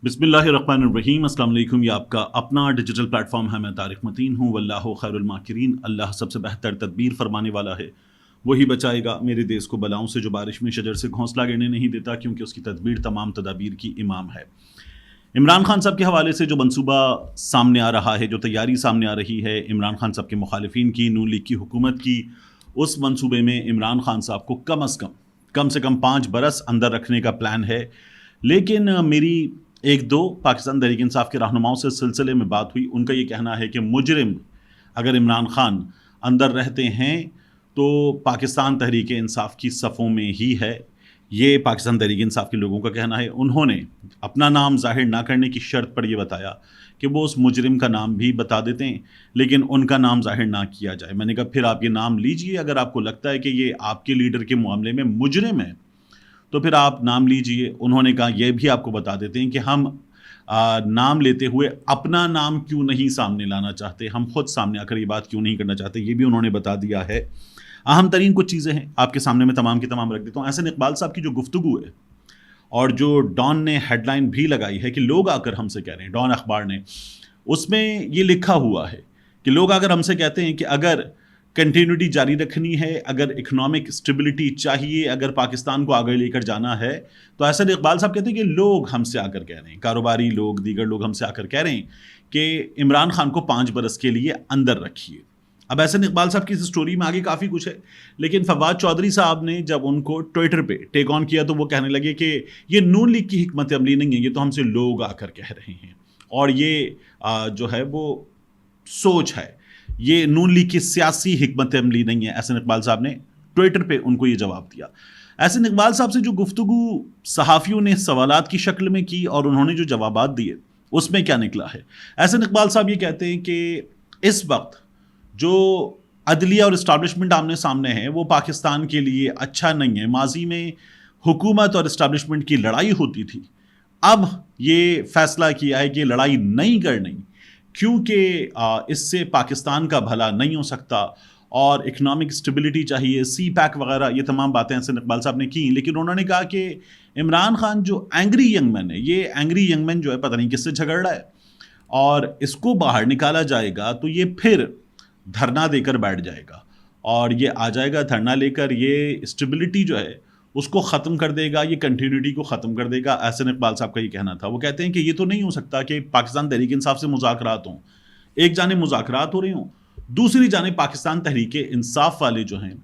بسم اللہ الرحمن الرحیم۔ السلام علیکم۔ یہ آپ کا اپنا ڈیجیٹل پلیٹ فارم ہے، میں طارق متین ہوں۔ واللہ خیر الماکرین، اللہ سب سے بہتر تدبیر فرمانے والا ہے، وہی بچائے گا میرے دیس کو بلاؤں سے جو بارش میں شجر سے گھونسلہ گرنے نہیں دیتا، کیونکہ اس کی تدبیر تمام تدابیر کی امام ہے۔ عمران خان صاحب کے حوالے سے جو منصوبہ سامنے آ رہا ہے، جو تیاری سامنے آ رہی ہے عمران خان صاحب کے مخالفین کی، نون لیگ کی حکومت کی، اس منصوبے میں عمران خان صاحب کو کم سے کم 5 برس اندر رکھنے کا پلان ہے۔ لیکن میری ایک دو پاکستان تحریک انصاف کے رہنماؤں سے سلسلے میں بات ہوئی، ان کا یہ کہنا ہے کہ مجرم اگر عمران خان اندر رہتے ہیں تو پاکستان تحریک انصاف کی صفوں میں ہی ہے۔ یہ پاکستان تحریک انصاف کے لوگوں کا کہنا ہے۔ انہوں نے اپنا نام ظاہر نہ کرنے کی شرط پر یہ بتایا کہ وہ اس مجرم کا نام بھی بتا دیتے ہیں، لیکن ان کا نام ظاہر نہ کیا جائے۔ میں نے کہا پھر آپ یہ نام لیجئے، اگر آپ کو لگتا ہے کہ یہ آپ کے لیڈر کے معاملے میں مجرم ہے تو پھر آپ نام لیجئے۔ انہوں نے کہا یہ بھی آپ کو بتا دیتے ہیں کہ ہم نام لیتے ہوئے اپنا نام کیوں نہیں سامنے لانا چاہتے، ہم خود سامنے آ کر یہ بات کیوں نہیں کرنا چاہتے، یہ بھی انہوں نے بتا دیا ہے۔ اہم ترین کچھ چیزیں ہیں آپ کے سامنے میں تمام کی تمام رکھ دیتا ہوں۔ احسن اقبال صاحب کی جو گفتگو ہے اور جو ڈان نے ہیڈ لائن بھی لگائی ہے کہ لوگ آ کر ہم سے کہہ رہے ہیں، ڈان اخبار نے، اس میں یہ لکھا ہوا ہے کہ لوگ اگر ہم سے کہتے ہیں کہ اگر کنٹینیوٹی جاری رکھنی ہے، اگر اکنامک اسٹیبلٹی چاہیے، اگر پاکستان کو آگے لے کر جانا ہے، تو احسن اقبال صاحب کہتے ہیں کہ لوگ ہم سے آ کر کہہ رہے ہیں، کاروباری لوگ، دیگر لوگ ہم سے آ کر کہہ رہے ہیں کہ عمران خان کو 5 برس کے لیے اندر رکھیے۔ اب احسن اقبال صاحب کی اس سٹوری میں آگے کافی کچھ ہے، لیکن فواد چودھری صاحب نے جب ان کو ٹویٹر پہ ٹیک آن کیا تو وہ کہنے لگے کہ یہ نون لیگ کی حکمت عملی نہیں ہے، یہ تو ہم سے لوگ آ کر کہہ رہے ہیں، اور یہ جو ہے وہ سوچ ہے، یہ نون لیگ کی سیاسی حکمت عملی نہیں ہے۔ احسن اقبال صاحب نے ٹویٹر پہ ان کو یہ جواب دیا۔ احسن اقبال صاحب سے جو گفتگو صحافیوں نے سوالات کی شکل میں کی اور انہوں نے جو جوابات دیے، اس میں کیا نکلا ہے؟ احسن اقبال صاحب یہ کہتے ہیں کہ اس وقت جو عدلیہ اور اسٹیبلشمنٹ آمنے سامنے ہے وہ پاکستان کے لیے اچھا نہیں ہے۔ ماضی میں حکومت اور اسٹیبلشمنٹ کی لڑائی ہوتی تھی، اب یہ فیصلہ کیا ہے کہ لڑائی نہیں کرنی، کیونکہ اس سے پاکستان کا بھلا نہیں ہو سکتا، اور اکنامک اسٹیبلٹی چاہیے، سی پیک وغیرہ، یہ تمام باتیں احسن اقبال صاحب نے کی۔ لیکن انہوں نے کہا کہ عمران خان جو اینگری ینگ مین ہے، یہ اینگری ینگ مین جو ہے پتہ نہیں کس سے جھگڑ رہا ہے، اور اس کو باہر نکالا جائے گا تو یہ پھر دھرنا دے کر بیٹھ جائے گا، اور یہ آ جائے گا دھرنا لے کر، یہ اسٹیبلٹی جو ہے اس کو ختم کر دے گا، یہ کنٹینیوٹی کو ختم کر دے گا۔ احسن اقبال صاحب کا یہ کہنا تھا۔ وہ کہتے ہیں کہ یہ تو نہیں ہو سکتا کہ پاکستان تحریک انصاف سے مذاکرات ہوں، ایک جانب مذاکرات ہو رہے ہوں، دوسری جانب پاکستان تحریک انصاف والے جو ہیں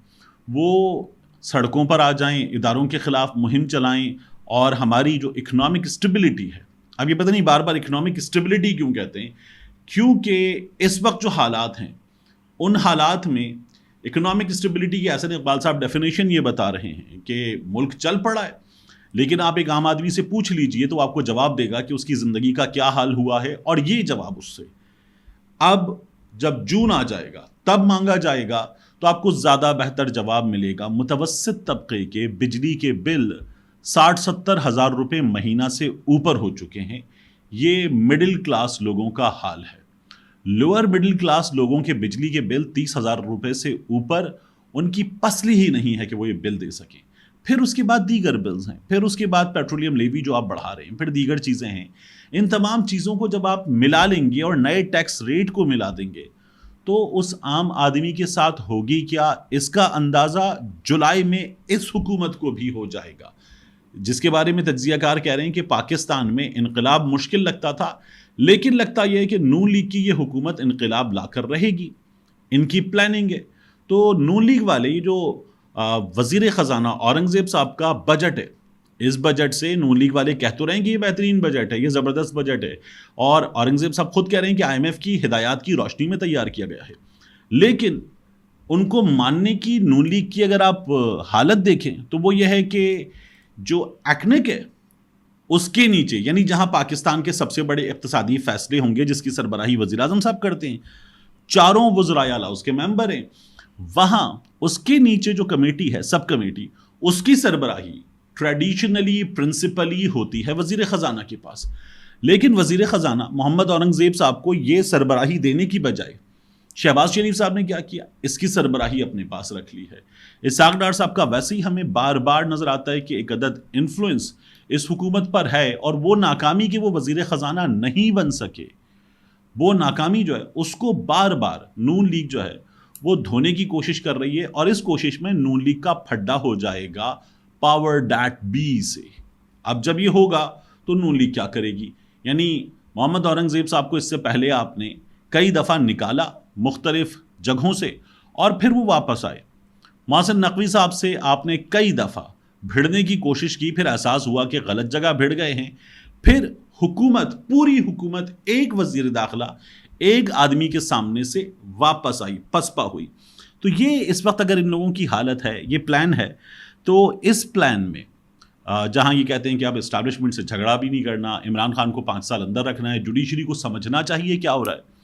وہ سڑکوں پر آ جائیں، اداروں کے خلاف مہم چلائیں، اور ہماری جو اکنامک اسٹیبلٹی ہے، اب یہ پتہ نہیں بار بار اکنامک اسٹیبلٹی کیوں کہتے ہیں، کیونکہ اس وقت جو حالات ہیں ان حالات میں اکنامک اسٹیبلٹی کی احسن اقبال صاحب ڈیفینیشن یہ بتا رہے ہیں کہ ملک چل پڑا ہے، لیکن آپ ایک عام آدمی سے پوچھ لیجئے تو آپ کو جواب دے گا کہ اس کی زندگی کا کیا حال ہوا ہے، اور یہ جواب اس سے اب جب جون آ جائے گا تب مانگا جائے گا تو آپ کو زیادہ بہتر جواب ملے گا۔ متوسط طبقے کے بجلی کے بل 60-70 ہزار روپے مہینہ سے اوپر ہو چکے ہیں۔ یہ مڈل کلاس لوگوں کا حال ہے۔ لوور مڈل کلاس لوگوں کے بجلی کے بل 30 ہزار روپے سے اوپر ان کی پسلی ہی نہیں ہے کہ وہ یہ بل دے سکیں۔ پھر اس کے بعد دیگر بلز ہیں، پھر اس کے بعد پیٹرولیم لیوی جو آپ بڑھا رہے ہیں، پھر دیگر چیزیں ہیں۔ ان تمام چیزوں کو جب آپ ملا لیں گے اور نئے ٹیکس ریٹ کو ملا دیں گے تو اس عام آدمی کے ساتھ ہوگی کیا، اس کا اندازہ جولائی میں اس حکومت کو بھی ہو جائے گا، جس کے بارے میں تجزیہ کار کہہ رہے ہیں کہ پاکستان میں انقلاب مشکل لگتا تھا، لیکن لگتا یہ ہے کہ نون لیگ کی یہ حکومت انقلاب لا کر رہے گی، ان کی پلاننگ ہے۔ تو نون لیگ والے یہ جو وزیر خزانہ اورنگزیب صاحب کا بجٹ ہے، اس بجٹ سے نون لیگ والے کہہ تو رہے ہیں کہ یہ بہترین بجٹ ہے، یہ زبردست بجٹ ہے، اور اورنگزیب صاحب خود کہہ رہے ہیں کہ آئی ایم ایف کی ہدایات کی روشنی میں تیار کیا گیا ہے، لیکن ان کو ماننے کی نون لیگ کی اگر آپ حالت دیکھیں تو وہ یہ ہے کہ جو ایکنک ہے اس کے نیچے، یعنی جہاں پاکستان کے سب سے بڑے اقتصادی فیصلے ہوں گے جس کی سربراہی وزیر اعظم صاحب کرتے ہیں، چاروں وزرائے اعلیٰ اس کے ممبر ہیں، وہاں اس کے نیچے جو کمیٹی ہے، سب کمیٹی، اس کی سربراہی ٹریڈیشنلی پرنسپلی ہوتی ہے وزیر خزانہ کے پاس۔ لیکن وزیر خزانہ محمد اورنگزیب صاحب کو یہ سربراہی دینے کی بجائے شہباز شریف صاحب نے کیا کیا، اس کی سربراہی اپنے پاس رکھ لی ہے۔ اسحاق ڈار صاحب کا ویسے ہی ہمیں بار بار نظر آتا ہے کہ ایک عدد انفلوئنس اس حکومت پر ہے اور وہ ناکامی کہ وہ وزیر خزانہ نہیں بن سکے، وہ ناکامی جو ہے اس کو بار بار نون لیگ جو ہے وہ دھونے کی کوشش کر رہی ہے، اور اس کوشش میں نون لیگ کا پھڈا ہو جائے گا پاور ڈیٹ بی سے۔ اب جب یہ ہوگا تو نون لیگ کیا کرے گی؟ یعنی محمد اورنگزیب صاحب کو اس سے پہلے آپ نے کئی دفعہ نکالا مختلف جگہوں سے اور پھر وہ واپس آئے، محسن نقوی صاحب سے آپ نے کئی دفعہ بھیڑنے کی کوشش کی، پھر احساس ہوا کہ غلط جگہ بھیڑ گئے ہیں، پھر حکومت، پوری حکومت ایک وزیر داخلہ ایک آدمی کے سامنے سے واپس آئی، پسپا ہوئی۔ تو یہ اس وقت اگر ان لوگوں کی حالت ہے، یہ پلان ہے، تو اس پلان میں جہاں یہ کہتے ہیں کہ اب اسٹیبلشمنٹ سے جھگڑا بھی نہیں کرنا، عمران خان کو 5 سال اندر رکھنا ہے، جوڈیشری کو سمجھنا چاہیے کیا ہو رہا ہے۔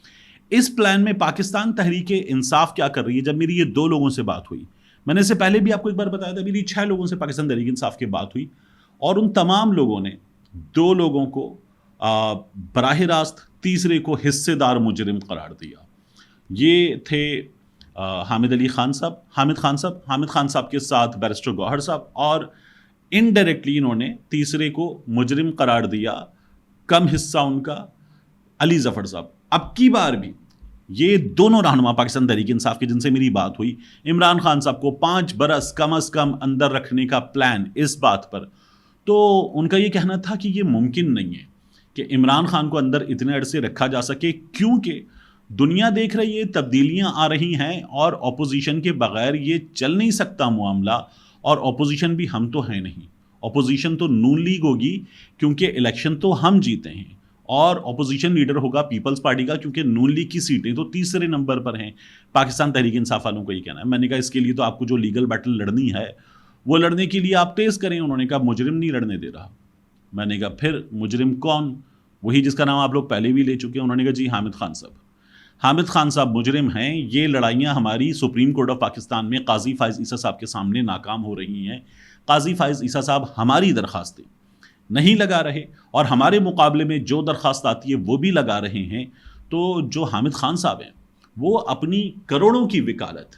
اس پلان میں پاکستان تحریک انصاف کیا کر رہی ہے؟ جب میری یہ 2 لوگوں سے بات ہوئی، میں نے اس سے پہلے بھی آپ کو ایک بار بتایا تھا، میری 6 لوگوں سے پاکستان تحریک انصاف کی بات ہوئی، اور ان تمام لوگوں نے 2 لوگوں کو براہ راست، تیسرے کو حصے دار مجرم قرار دیا۔ یہ تھے حامد خان صاحب کے ساتھ بیرسٹر گوہر صاحب، اور انڈائریکٹلی انہوں نے تیسرے کو مجرم قرار دیا، کم حصہ ان کا، علی ظفر صاحب۔ اب کی بار بھی یہ دونوں رہنما پاکستان تحریک انصاف کی جن سے میری بات ہوئی، عمران خان صاحب کو 5 برس کم از کم اندر رکھنے کا پلان اس بات پر، تو ان کا یہ کہنا تھا کہ یہ ممکن نہیں ہے کہ عمران خان کو اندر اتنے عرصے رکھا جا سکے، کیونکہ دنیا دیکھ رہی ہے، تبدیلیاں آ رہی ہیں، اور اپوزیشن کے بغیر یہ چل نہیں سکتا معاملہ، اور اپوزیشن بھی ہم تو ہیں نہیں، اپوزیشن تو نون لیگ ہوگی کیونکہ الیکشن تو ہم جیتے ہیں، اور اپوزیشن لیڈر ہوگا پیپلز پارٹی کا، کیونکہ نون لیگ کی سیٹیں تو تیسرے نمبر پر ہیں۔ پاکستان تحریک انصاف والوں کو یہ کہنا ہے۔ میں نے کہا اس کے لیے تو آپ کو جو لیگل بیٹل لڑنی ہے وہ لڑنے کے لیے آپ تیز کریں۔ انہوں نے کہا مجرم نہیں لڑنے دے رہا۔ میں نے کہا پھر مجرم کون؟ وہی جس کا نام آپ لوگ پہلے بھی لے چکے ہیں۔ انہوں نے کہا جی حامد خان صاحب۔ حامد خان صاحب مجرم ہیں۔ یہ لڑائیاں ہماری سپریم کورٹ آف پاکستان میں قاضی فائز عیسیٰ صاحب کے سامنے ناکام ہو رہی ہیں۔ قاضی فائز عیسیٰ صاحب ہماری درخواستیں نہیں لگا رہے، اور ہمارے مقابلے میں جو درخواست آتی ہے وہ بھی لگا رہے ہیں۔ تو جو حامد خان صاحب ہیں وہ اپنی کروڑوں کی وکالت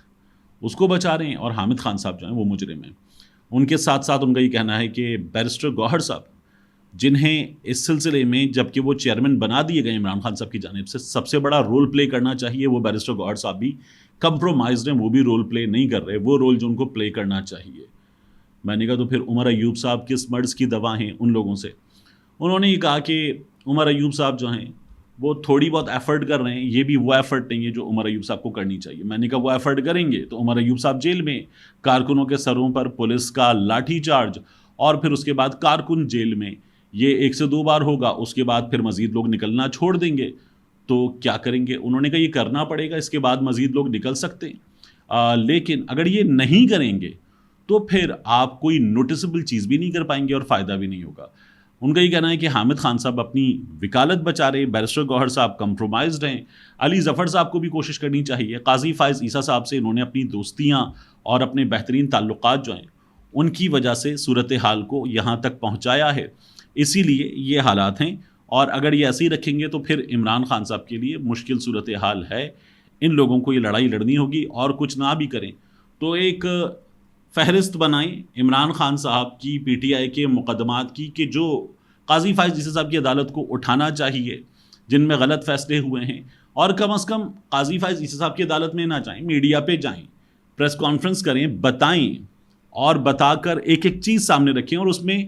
اس کو بچا رہے ہیں، اور حامد خان صاحب جو ہیں وہ مجرم ہیں۔ ان کے ساتھ ساتھ ان کا یہ کہنا ہے کہ بیرسٹر گوہر صاحب، جنہیں اس سلسلے میں جبکہ وہ چیئرمین بنا دیے گئے عمران خان صاحب کی جانب سے، سب سے بڑا رول پلے کرنا چاہیے، وہ بیرسٹر گوہر صاحب بھی کمپرومائزڈ ہیں، وہ بھی رول پلے نہیں کر رہے، وہ رول جو ان کو پلے کرنا چاہیے۔ میں نے کہا تو پھر عمر ایوب صاحب کس مرض کی دوا ہیں ان لوگوں سے؟ انہوں نے یہ کہا کہ عمر ایوب صاحب جو ہیں وہ تھوڑی بہت ایفرٹ کر رہے ہیں، یہ بھی وہ ایفرٹ نہیں ہے جو عمر ایوب صاحب کو کرنی چاہیے۔ میں نے کہا وہ ایفرٹ کریں گے تو عمر ایوب صاحب جیل میں، کارکنوں کے سروں پر پولیس کا لاٹھی چارج، اور پھر اس کے بعد کارکن جیل میں، یہ 1 سے 2 بار ہوگا، اس کے بعد پھر مزید لوگ نکلنا چھوڑ دیں گے، تو کیا کریں گے؟ انہوں نے کہا یہ کرنا پڑے گا، اس کے بعد مزید لوگ نکل سکتے ہیں، لیکن اگر یہ نہیں کریں گے تو پھر آپ کوئی نوٹسبل چیز بھی نہیں کر پائیں گے اور فائدہ بھی نہیں ہوگا۔ ان کا یہ کہنا ہے کہ حامد خان صاحب اپنی وکالت بچا رہے، بیرسٹر گوہر صاحب کمپرومائزڈ ہیں، علی ظفر صاحب کو بھی کوشش کرنی چاہیے، قاضی فائز عیسیٰ صاحب سے انہوں نے اپنی دوستیاں اور اپنے بہترین تعلقات جو ہیں ان کی وجہ سے صورتحال کو یہاں تک پہنچایا ہے، اسی لیے یہ حالات ہیں، اور اگر یہ ایسے ہی رکھیں گے تو پھر عمران خان صاحب کے لیے مشکل صورتحال ہے۔ ان لوگوں کو یہ لڑائی لڑنی ہوگی، اور کچھ نہ بھی کریں تو ایک فہرست بنائیں عمران خان صاحب کی، پی ٹی آئی کے مقدمات کی، کہ جو قاضی فائز عیسیٰ صاحب کی عدالت کو اٹھانا چاہیے جن میں غلط فیصلے ہوئے ہیں، اور کم از کم قاضی فائز عیسیٰ صاحب کی عدالت میں نہ جائیں، میڈیا پہ جائیں، پریس کانفرنس کریں، بتائیں، اور بتا کر ایک ایک چیز سامنے رکھیں، اور اس میں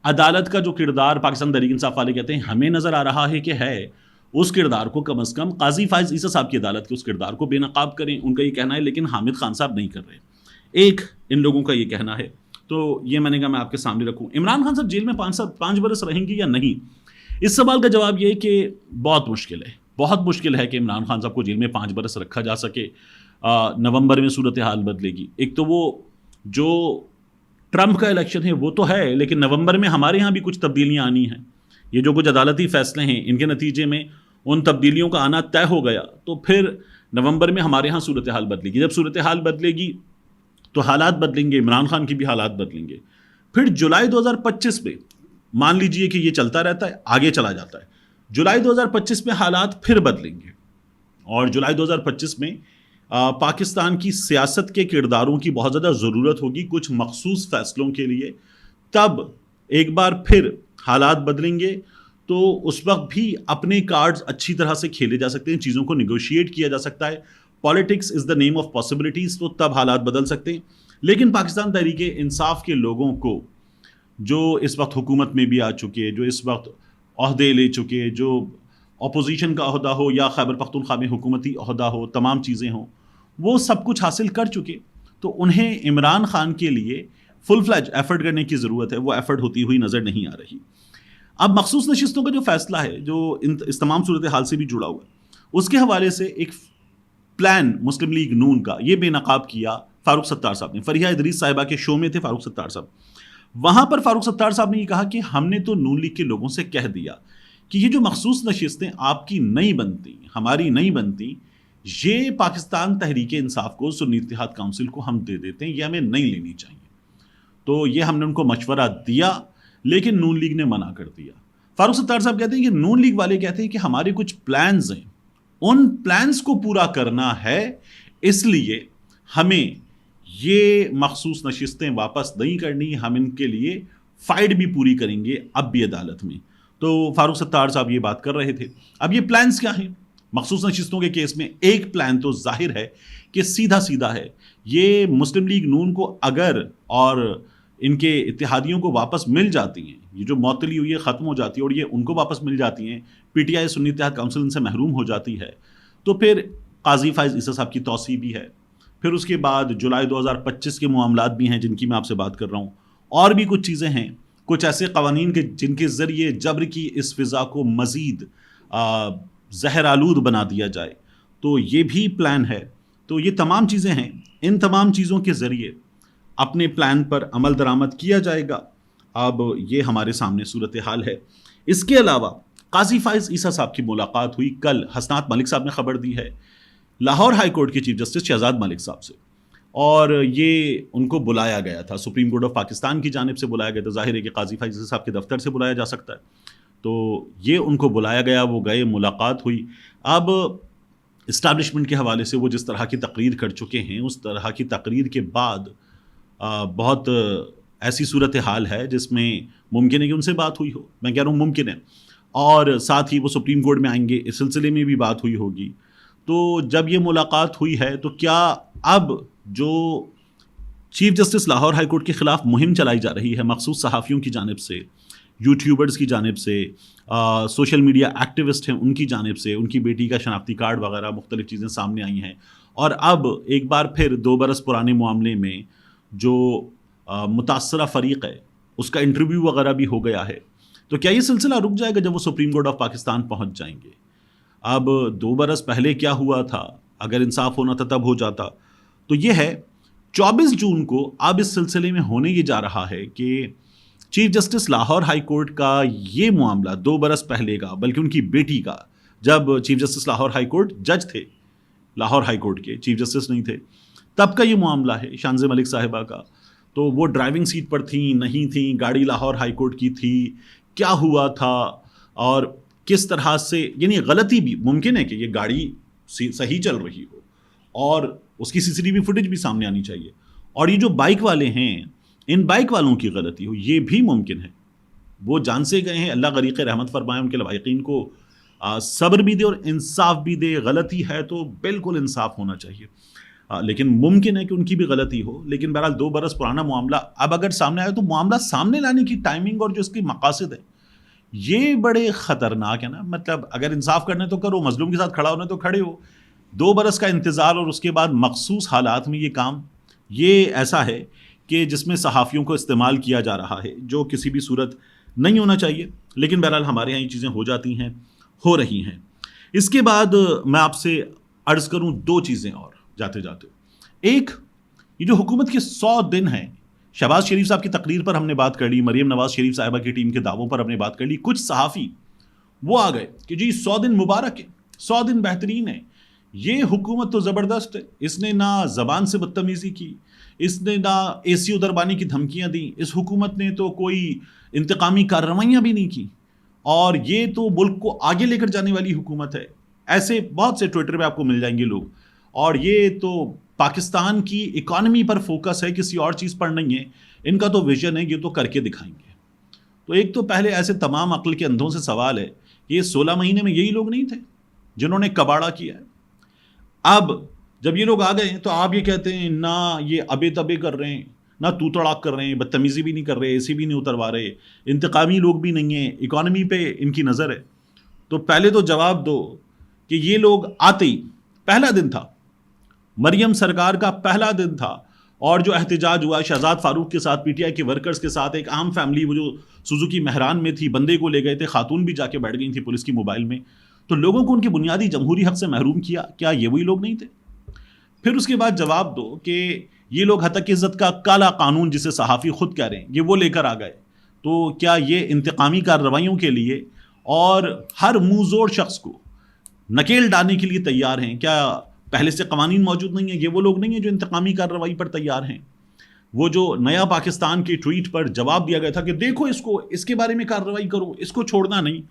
عدالت کا جو کردار پاکستان تحریک انصاف والے کہتے ہیں ہمیں نظر آ رہا ہے کہ ہے، اس کردار کو کم از کم قاضی فائز عیسیٰ صاحب کی عدالت کے اس کردار کو بے نقاب کریں۔ ان کا یہ کہنا ہے، لیکن حامد خان صاحب نہیں کر رہے، ایک ان لوگوں کا یہ کہنا ہے۔ تو یہ میں نے کہا میں آپ کے سامنے رکھوں۔ عمران خان صاحب جیل میں 5 برس رہیں گے یا نہیں؟ اس سوال کا جواب یہ ہے کہ بہت مشکل ہے کہ عمران خان صاحب کو جیل میں 5 برس رکھا جا سکے۔ نومبر میں صورتحال بدلے گی۔ ایک تو وہ جو ٹرمپ کا الیکشن ہے وہ تو ہے، لیکن نومبر میں ہمارے ہاں بھی کچھ تبدیلیاں آنی ہیں۔ یہ جو کچھ عدالتی فیصلے ہیں ان کے نتیجے میں ان تبدیلیوں کا آنا طے ہو گیا، تو پھر نومبر میں ہمارے ہاں صورتحال بدلے گی۔ جب صورتحال بدلے گی تو حالات بدلیں گے، عمران خان کی بھی حالات بدلیں گے۔ پھر جولائی 2025 میں مان لیجئے کہ یہ چلتا رہتا ہے، آگے چلا جاتا ہے، جولائی 2025 میں حالات پھر بدلیں گے، اور جولائی 2025 میں پاکستان کی سیاست کے کرداروں کی بہت زیادہ ضرورت ہوگی کچھ مخصوص فیصلوں کے لیے۔ تب ایک بار پھر حالات بدلیں گے تو اس وقت بھی اپنے کارڈز اچھی طرح سے کھیلے جا سکتے ہیں, چیزوں کو نیگوشیٹ کیا جا سکتا ہے. Politics is the name of possibilities, تو تب حالات بدل سکتے ہیں. لیکن پاکستان تحریک انصاف کے لوگوں کو, جو اس وقت حکومت میں بھی آ چکے, جو اس وقت عہدے لے چکے, جو اپوزیشن کا عہدہ ہو یا خیبر پختونخوا میں حکومتی عہدہ ہو, تمام چیزیں ہوں, وہ سب کچھ حاصل کر چکے. تو انہیں عمران خان کے لیے فل فلیج ایفرٹ کرنے کی ضرورت ہے. وہ ایفرٹ ہوتی ہوئی نظر نہیں آ رہی. اب مخصوص نشستوں کا جو فیصلہ ہے, جو اس تمام صورتحال سے بھی جڑا ہوا ہے, اس کے حوالے سے ایک پلان مسلم لیگ نون کا یہ بے نقاب کیا فاروق ستار صاحب نے. فریحہ ادریس صاحبہ کے شو میں تھے فاروق ستار صاحب. وہاں پر فاروق ستار صاحب نے یہ کہا کہ ہم نے تو نون لیگ کے لوگوں سے کہہ دیا کہ یہ جو مخصوص نشستیں آپ کی نہیں بنتی, ہماری نہیں بنتی, یہ پاکستان تحریک انصاف کو, سنی اتحاد کونسل کو ہم دے دیتے ہیں, یہ ہمیں نہیں لینی چاہیے. تو یہ ہم نے ان کو مشورہ دیا, لیکن نون لیگ نے منع کر دیا. فاروق ستار صاحب کہتے ہیں کہ نون لیگ والے کہتے ہیں کہ ہمارے کچھ پلانز ہیں, ان پلانز کو پورا کرنا ہے, اس لیے ہمیں یہ مخصوص نشستیں واپس نہیں کرنی, ہم ان کے لیے فائٹ بھی پوری کریں گے اب بھی عدالت میں. تو فاروق ستار صاحب یہ بات کر رہے تھے. اب یہ پلانز کیا ہیں مخصوص نشستوں کے کیس میں؟ ایک پلان تو ظاہر ہے کہ سیدھا سیدھا ہے, یہ مسلم لیگ نون کو اگر اور ان کے اتحادیوں کو واپس مل جاتی ہیں, یہ جو معطلی ہوئی ہے ختم ہو جاتی ہے اور یہ ان کو واپس مل جاتی ہیں, پی ٹی آئی سنی اتحاد کونسل ان سے محروم ہو جاتی ہے, تو پھر قاضی فائز عیسیٰ صاحب کی توسیع بھی ہے. پھر اس کے بعد جولائی 2025 کے معاملات بھی ہیں جن کی میں آپ سے بات کر رہا ہوں, اور بھی کچھ چیزیں ہیں, کچھ ایسے قوانین کے جن کے ذریعے جبر کی اس فضا کو مزید زہر آلود بنا دیا جائے, تو یہ بھی پلان ہے. تو یہ تمام چیزیں ہیں, ان تمام چیزوں کے ذریعے اپنے پلان پر عمل درآمد کیا جائے گا. اب یہ ہمارے سامنے صورتحال ہے. اس کے علاوہ قاضی فائز عیسیٰ صاحب کی ملاقات ہوئی کل, حسنات ملک صاحب نے خبر دی ہے لاہور ہائی کورٹ کے چیف جسٹس شہزاد ملک صاحب سے, اور یہ ان کو بلایا گیا تھا سپریم کورٹ آف پاکستان کی جانب سے بلایا گیا تھا. ظاہر ہے کہ قاضی فائز عیسیٰ صاحب کے دفتر سے بلایا جا سکتا ہے, تو یہ ان کو بلایا گیا, وہ گئے, ملاقات ہوئی. اب اسٹیبلشمنٹ کے حوالے سے وہ جس طرح کی تقریر کر چکے ہیں, اس طرح کی تقریر کے بعد بہت ایسی صورتحال ہے جس میں ممکن ہے کہ ان سے بات ہوئی ہو, میں کہہ رہا ہوں ممکن ہے, اور ساتھ ہی وہ سپریم کورٹ میں آئیں گے, اس سلسلے میں بھی بات ہوئی ہوگی. تو جب یہ ملاقات ہوئی ہے تو کیا اب جو chief justice Lahore high court کے خلاف مہم چلائی جا رہی ہے مخصوص صحافیوں کی جانب سے, یوٹیوبرز کی جانب سے, سوشل میڈیا ایکٹیوسٹ ہیں ان کی جانب سے, ان کی بیٹی کا شناختی کارڈ وغیرہ مختلف چیزیں سامنے آئی ہیں, اور اب ایک بار پھر 2 برس پرانے معاملے میں جو متاثرہ فریق ہے اس کا انٹرویو وغیرہ بھی ہو گیا ہے, تو کیا یہ سلسلہ رک جائے گا جب وہ سپریم کورٹ آف پاکستان پہنچ جائیں گے؟ اب 2 برس پہلے کیا ہوا تھا, اگر انصاف ہونا تھا تب ہو جاتا. تو یہ ہے 24 جون کو اب اس سلسلے میں ہونے یہ جا رہا ہے کہ chief justice Lahore high court کا یہ معاملہ 2 برس پہلے کا, بلکہ ان کی بیٹی کا, جب chief justice Lahore high court جج تھے, لاہور ہائی کورٹ کے چیف جسٹس نہیں تھے, تب کا یہ معاملہ ہے شانزِ ملک صاحبہ کا. تو وہ ڈرائیونگ سیٹ پر تھیں نہیں تھیں, گاڑی لاہور ہائی کورٹ کی تھی, کیا ہوا تھا, اور کس طرح سے, یعنی غلطی بھی ممکن ہے کہ یہ گاڑی صحیح چل رہی ہو اور اس کی سی سی ٹی وی فوٹیج بھی سامنے آنی چاہیے, اور یہ جو بائک والے ہیں ان بائک والوں کی غلطی ہو, یہ بھی ممکن ہے. وہ جان سے گئے ہیں, اللہ غریق رحمت فرمائے ان کے لواحقین کو صبر بھی دے اور انصاف بھی دے. غلطی ہے تو بالکل انصاف ہونا چاہیے, لیکن ممکن ہے کہ ان کی بھی غلطی ہو. لیکن بہرحال 2 برس پرانا معاملہ اب اگر سامنے آئے تو معاملہ سامنے لانے کی ٹائمنگ اور جو اس کی مقاصد ہے یہ بڑے خطرناک ہے نا. مطلب اگر انصاف کرنے تو کرو, مظلوم کے ساتھ کھڑا ہونے تو کھڑے ہو. 2 برس کا انتظار اور اس کے بعد مخصوص حالات میں یہ کام, یہ ایسا ہے کہ جس میں صحافیوں کو استعمال کیا جا رہا ہے, جو کسی بھی صورت نہیں ہونا چاہیے. لیکن بہرحال ہمارے یہاں یہ چیزیں ہو جاتی ہیں, ہو رہی ہیں. اس کے بعد میں آپ سے عرض کروں 2 چیزیں اور جاتے جاتے. ایک, یہ جو حکومت کے 100 دن ہیں, شہباز شریف صاحب کی تقریر پر ہم نے بات کر لی, مریم نواز شریف صاحبہ کی ٹیم کے دعووں پر ہم نے بات کر لی. کچھ صحافی وہ آ گئے کہ جی 100 دن مبارک ہے, 100 دن بہترین ہے, یہ حکومت تو زبردست ہے, اس نے نہ زبان سے بدتمیزی کی, اس نے نہ اے سی ادربانی کی دھمکیاں دیں, اس حکومت نے تو کوئی انتقامی کارروائیاں بھی نہیں کی, اور یہ تو ملک کو آگے لے کر جانے والی حکومت ہے. ایسے بہت سے ٹویٹر پہ آپ کو مل جائیں گے لوگ, اور یہ تو پاکستان کی اکانومی پر فوکس ہے, کسی اور چیز پر نہیں ہے. ان کا تو ویژن ہے, یہ تو کر کے دکھائیں گے. تو ایک تو پہلے ایسے تمام عقل کے اندھوں سے سوال ہے کہ یہ 16 مہینے میں یہی لوگ نہیں تھے جنہوں نے کباڑا کیا ہے؟ اب جب یہ لوگ آ گئے تو آپ یہ کہتے ہیں نہ یہ ابے تبے کر رہے ہیں، نہ تو تڑاک کر رہے ہیں، بدتمیزی بھی نہیں کر رہے، اے سی بھی نہیں اتروا رہے، انتقامی لوگ بھی نہیں ہیں، اکانومی پہ ان کی نظر ہے. تو پہلے تو جواب دو کہ یہ لوگ آتے ہی پہلا دن تھا، مریم سرکار کا پہلا دن تھا، اور جو احتجاج ہوا شہزاد فاروق کے ساتھ، پی ٹی آئی کے ورکرز کے ساتھ، ایک عام فیملی وہ جو سوزوکی مہران میں تھی، بندے کو لے گئے تھے، خاتون بھی جا کے بیٹھ گئی تھی پولیس کی موبائل میں، تو لوگوں کو ان کے بنیادی جمہوری حق سے محروم کیا. کیا یہ وہی لوگ نہیں تھے؟ پھر اس کے بعد جواب دو کہ یہ لوگ حتیٰ کہ عزت کا کالا قانون جسے صحافی خود کہہ رہے ہیں یہ وہ لے کر آ گئے، تو کیا یہ انتقامی کارروائیوں کے لیے اور ہر منہ زور شخص کو نکیل ڈالنے کے لیے تیار ہیں؟ کیا پہلے سے قوانین موجود نہیں ہیں؟ یہ وہ لوگ نہیں ہیں جو انتقامی کارروائی پر تیار ہیں؟ وہ جو نیا پاکستان کی ٹویٹ پر جواب دیا گیا تھا کہ دیکھو اس کو، اس کے بارے میں کارروائی کرو، اس کو چھوڑنا نہیں،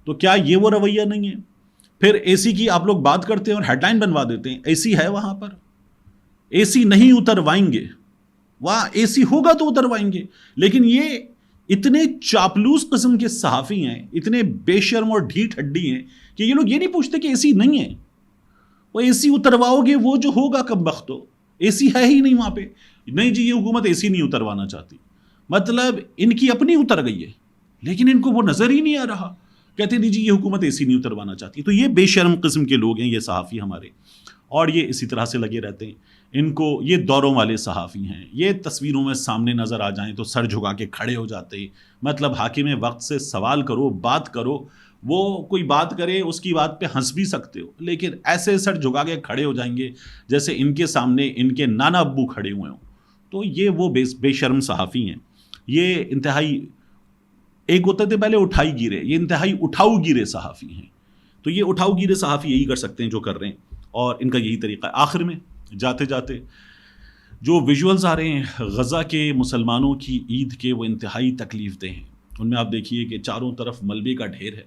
تو کیا یہ وہ رویہ نہیں ہے؟ پھر اے سی کی آپ لوگ بات کرتے ہیں اور ہیڈ لائن بنوا دیتے ہیں، اے سی ہے وہاں پر، اے سی نہیں اتروائیں گے، وہاں اے سی ہوگا تو اتروائیں گے. لیکن یہ اتنے چاپلوس قسم کے صحافی ہیں، اتنے بے شرم اور ڈھیٹ ہڈی ہیں کہ یہ لوگ یہ نہیں پوچھتے کہ اے سی نہیں ہے، وہ اے سی اترواؤ گے وہ جو ہوگا کم بخت ہو، اے سی ہے ہی نہیں وہاں پہ. نہیں جی یہ حکومت اے سی نہیں اتروانا چاہتی، مطلب ان کی اپنی اتر گئی ہے لیکن ان کو وہ نظر ہی نہیں آ رہا، کہتے نہیں جی یہ حکومت اے سی نہیں اتروانا چاہتی. تو یہ بے شرم قسم کے لوگ ہیں یہ صحافی ہمارے، اور یہ اسی طرح سے لگے رہتے ہیں. ان کو یہ دوروں والے صحافی ہیں، یہ تصویروں میں سامنے نظر آ جائیں تو سر جھکا کے کھڑے ہو جاتے ہیں. مطلب حاکم وقت سے سوال کرو، بات کرو، وہ کوئی بات کرے اس کی بات پہ ہنس بھی سکتے ہو، لیکن ایسے سر جھکا کے کھڑے ہو جائیں گے جیسے ان کے سامنے ان کے نانا ابو کھڑے ہوئے ہوں. تو یہ وہ بے شرم صحافی ہیں. یہ انتہائی، ایک ہوتے تھے پہلے اٹھائی گیرے، یہ انتہائی اٹھاؤ گیرے صحافی ہیں. تو یہ اٹھاؤ گیرے صحافی یہی کر سکتے ہیں جو کر رہے ہیں، اور ان کا یہی طریقہ ہے. آخر میں جاتے جاتے جو ویژولز آ رہے ہیں غزہ کے مسلمانوں کی عید کے، وہ انتہائی تکلیف دہ ہیں. ان میں آپ دیکھیے کہ چاروں طرف ملبے کا ڈھیر ہے،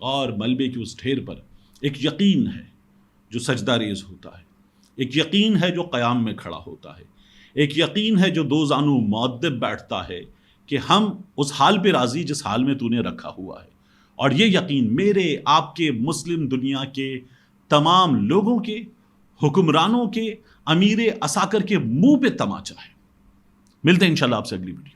اور ملبے کے اس ڈھیر پر ایک یقین ہے جو سجدہ ریز ہوتا ہے، ایک یقین ہے جو قیام میں کھڑا ہوتا ہے، ایک یقین ہے جو دو زانو معدب بیٹھتا ہے کہ ہم اس حال پہ راضی جس حال میں تو نے رکھا ہوا ہے. اور یہ یقین میرے آپ کے مسلم دنیا کے تمام لوگوں کے، حکمرانوں کے، امیر عساکر کے منہ پہ تماچا ہے. ملتے ہیں انشاءاللہ آپ سے اگلی ویڈیو.